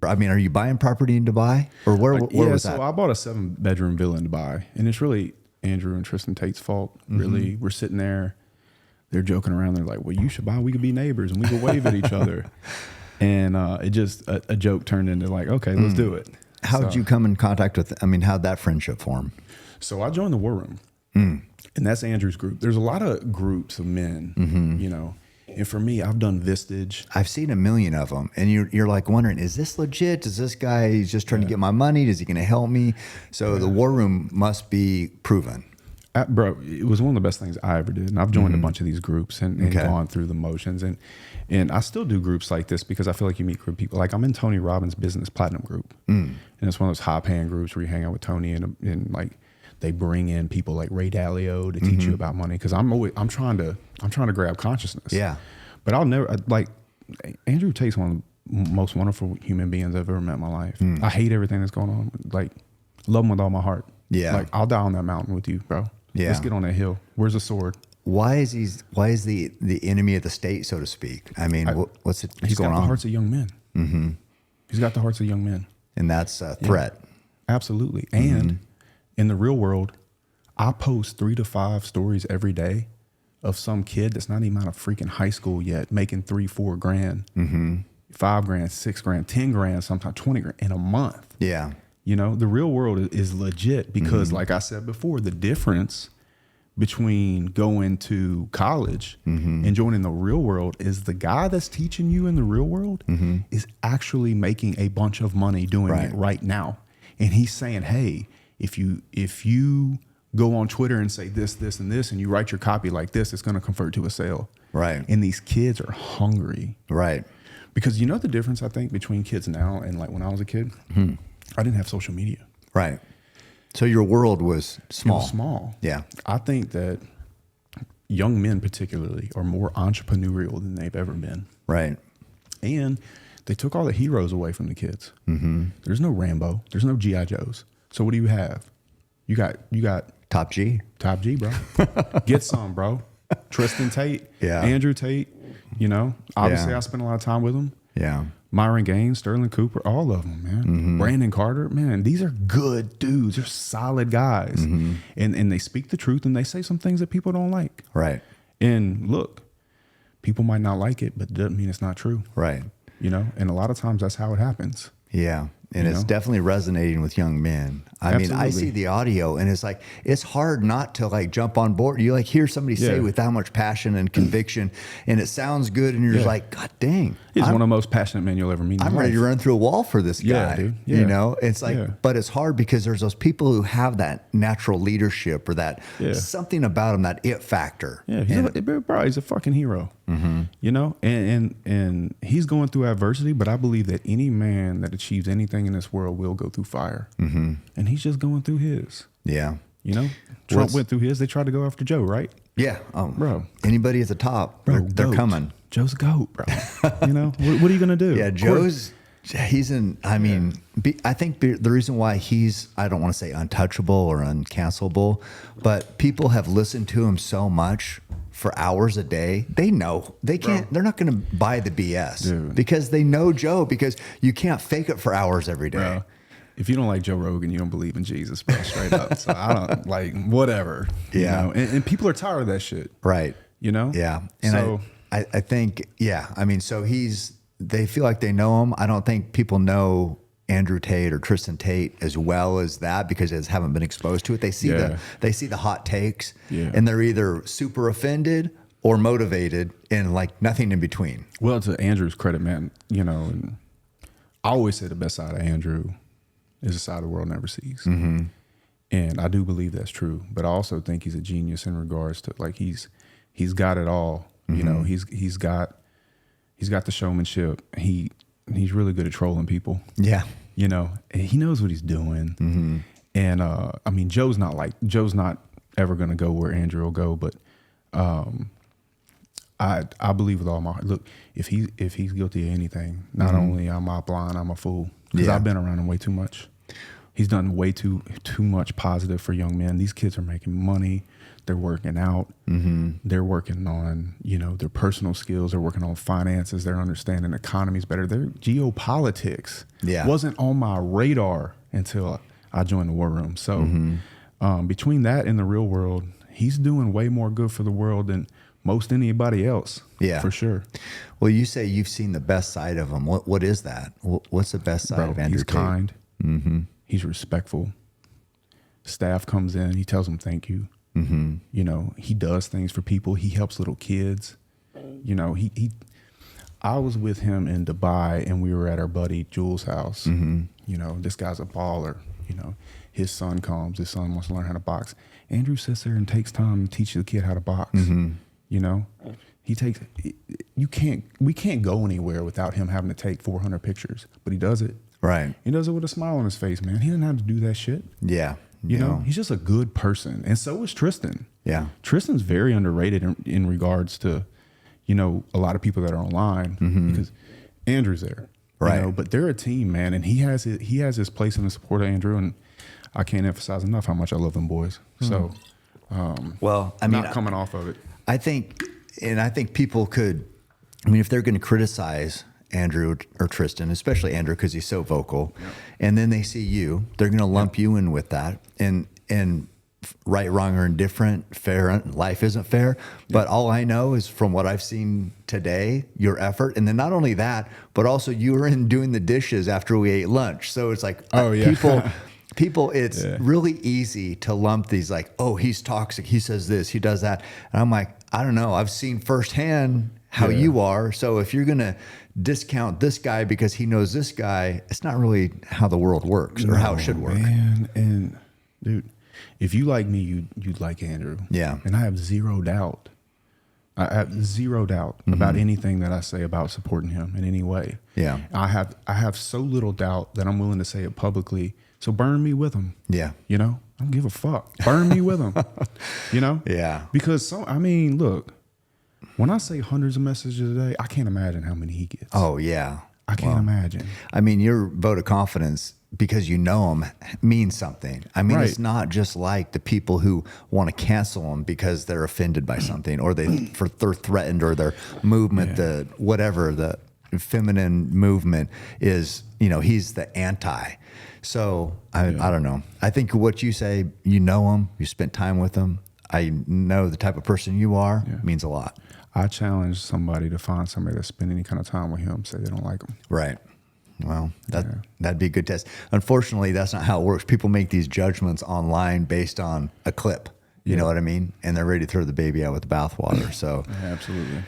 I mean, are you buying property in Dubai, or where was that? So I bought a 7-bedroom villa in Dubai, and it's really Andrew and Tristan Tate's fault. Really, we're sitting there, they're joking around. They're like, "Well, you should buy. We could be neighbors, and we could wave at each other." And it just a joke turned into like, "Okay, let's do it." How did you come in contact with? I mean, how'd that friendship form? So I joined the War Room, and that's Andrew's group. There's a lot of groups of men, you know. And for me, I've done Vistage. I've seen a million of them, and you're like wondering, is this legit? Is this guy, he's just trying to get my money? Is he going to help me? So the War Room must be proven. Bro, it was one of the best things I ever did. And I've joined a bunch of these groups and gone through the motions. And I still do groups like this because I feel like you meet group people. Like I'm in Tony Robbins' Business Platinum group. And it's one of those high-paying groups where you hang out with Tony and like they bring in people like Ray Dalio to teach you about money. Because I'm trying to grab consciousness. Yeah. But I'll never like Andrew Tate's one of the most wonderful human beings I've ever met in my life. I hate everything that's going on. Like, love him with all my heart. Yeah. Like, I'll die on that mountain with you, bro. Yeah. Let's get on that hill. Where's the sword? Why is the enemy of the state, so to speak? I mean, what's going on? He's got the hearts of young men. He's got the hearts of young men. And that's a threat. Yeah, absolutely. And in the real world, I post 3 to 5 stories every day of some kid that's not even out of freaking high school yet, making $3-4 grand, $5 grand, $6 grand, 10 grand, sometimes 20 grand in a month. Yeah. You know, the real world is legit because, like I said before, the difference between going to college and joining the real world is the guy that's teaching you in the real world is actually making a bunch of money doing it right now. And he's saying, hey, if you go on Twitter and say this, this, and this, and you write your copy like this, it's going to convert to a sale. Right. And these kids are hungry. Right. Because you know the difference, I think, between kids now and like when I was a kid? I didn't have social media. Right. So your world was small. It was small. Yeah. I think that young men particularly are more entrepreneurial than they've ever been. Right. And they took all the heroes away from the kids. There's no Rambo. There's no G.I. Joes. So what do you have? You got Top G. Top G, bro. Get some, bro. Tristan Tate. Yeah. Andrew Tate. You know, obviously I spent a lot of time with them. Yeah. Myron Gaines, Sterling Cooper, all of them, man. Brandon Carter, man, these are good dudes. They're solid guys. And they speak the truth and they say some things that people don't like. Right. And look, people might not like it, but it doesn't mean it's not true. Right. You know, and a lot of times that's how it happens. Yeah. And it's definitely resonating with young men. I mean, I see the audio and it's like, it's hard not to like jump on board. You like hear somebody say with that much passion and conviction and it sounds good. And you're just like, God dang. He's one of the most passionate men you'll ever meet in I'm your ready life. to run through a wall for this guy. Yeah, dude. Yeah. You know, it's like, but it's hard because there's those people who have that natural leadership or that something about them, that it factor. Yeah. He's a fucking hero. You know, and he's going through adversity, but I believe that any man that achieves anything in this world will go through fire. And he's just going through his. Yeah. You know, Trump went through his. They tried to go after Joe, right? Yeah. Bro. Anybody at the top, bro, they're coming. Joe's a goat, bro. You know, what are you going to do? Yeah, he's in, I mean, I think the reason why he's, I don't want to say untouchable or uncancelable, but people have listened to him so much for hours a day. They know they can't, they're not going to buy the BS because they know Joe, because you can't fake it for hours every day. Bro, if you don't like Joe Rogan, you don't believe in Jesus, bro, straight up. So I don't like whatever, you know, and people are tired of that shit. Right. You know? Yeah. And so I think, I mean, so they feel like they know him. I don't think people know Andrew Tate or Tristan Tate as well as that because they haven't been exposed to it. They see the hot takes and they're either super offended or motivated and like nothing in between. Well, to Andrew's credit, man, you know, and I always say the best side of Andrew is the side the world never sees. And I do believe that's true, but I also think he's a genius in regards to like, he's got it all, you know, he's got the showmanship. He's really good at trolling people. Yeah. You know, and he knows what he's doing. And I mean, Joe's not ever going to go where Andrew will go, but I believe with all my heart. Look, if he's guilty of anything, not only am I blind, I'm a fool because I've been around him way too much. He's done way too much positive for young men. These kids are making money. They're working out. They're working on, their personal skills. They're working on finances. They're understanding economies better. Their geopolitics wasn't on my radar until I joined the war room. So between that and the real world, he's doing way more good for the world than most anybody else. Yeah, for sure. Well, you say you've seen the best side of him. What is that? What's the best side of Andrew He's Tate? kind. He's respectful. Staff comes in. He tells them thank you. He does things for people. He helps little kids. I was with him in Dubai and we were at our buddy Jules' house. This guy's a baller. His son comes. His son wants to learn how to box. Andrew sits there and takes time to teach the kid how to box. He takes. We can't go anywhere without him having to take 400 pictures, but he does it. Right. He does it with a smile on his face, man. He doesn't have to do that shit. Yeah. You know, he's just a good person. And so is Tristan. Yeah. Tristan's very underrated in regards to, a lot of people that are online because Andrew's there. Right. But they're a team, man. And he has his place in the support of Andrew. And I can't emphasize enough how much I love them boys. So, well, I mean, not coming off of it. I think people could, if they're going to criticize Andrew or Tristan, especially Andrew, because he's so vocal, and then they see you, they're going to lump you in with that. And right, wrong, or indifferent, fair, life isn't fair. But all I know is from what I've seen today, your effort. And then not only that, but also you were in doing the dishes after we ate lunch. So it's like people, it's really easy to lump these like, oh, he's toxic. He says this, he does that. And I'm like, I don't know. I've seen firsthand how you are. So if you're going to discount this guy because he knows this guy, it's not really how the world works or how it should work. Man. And dude, if you like me, you'd like Andrew. Yeah. And I have zero doubt. I have zero doubt about anything that I say about supporting him in any way. Yeah. I have so little doubt that I'm willing to say it publicly. So burn me with him. Yeah. I don't give a fuck. Burn me with him. Yeah. Because look, when I say hundreds of messages a day, I can't imagine how many he gets. Oh, yeah. I can't imagine. Your vote of confidence, because you know him, means something. It's not just like the people who want to cancel him because they're offended by something or they're threatened or their movement, the feminine movement is, he's the anti. So I don't know. I think what you say, you know him, you spent time with him. I know the type of person you are, means a lot. I challenge somebody to find somebody that spend any kind of time with him, say they don't like him. Right. Well, that'd be a good test. Unfortunately, that's not how it works. People make these judgments online based on a clip. You know what I mean? And they're ready to throw the baby out with the bathwater. So absolutely.